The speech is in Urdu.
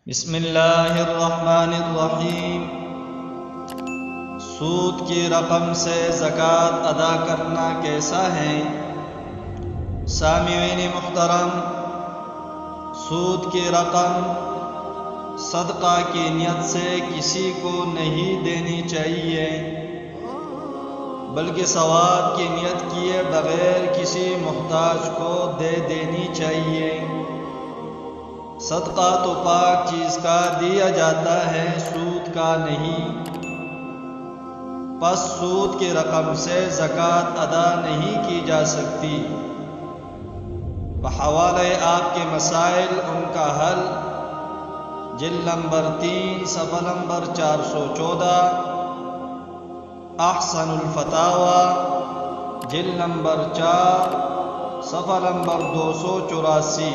بسم اللہ الرحمن الرحیم۔ سود کی رقم سے زکوٰۃ ادا کرنا کیسا ہے؟ سامعین محترم، سود کی رقم صدقہ کی نیت سے کسی کو نہیں دینی چاہیے، بلکہ ثواب کی نیت کیے بغیر کسی محتاج کو دے دینی چاہیے۔ صدقہ تو پاک چیز کا دیا جاتا ہے، سود کا نہیں۔ پس سود کی رقم سے زکوٰۃ ادا نہیں کی جا سکتی۔ بحوالہ آپ کے مسائل ان کا حل، جلد نمبر 3 صفحہ نمبر 414، احسن الفتاوی جلد نمبر 4 صفحہ نمبر 284۔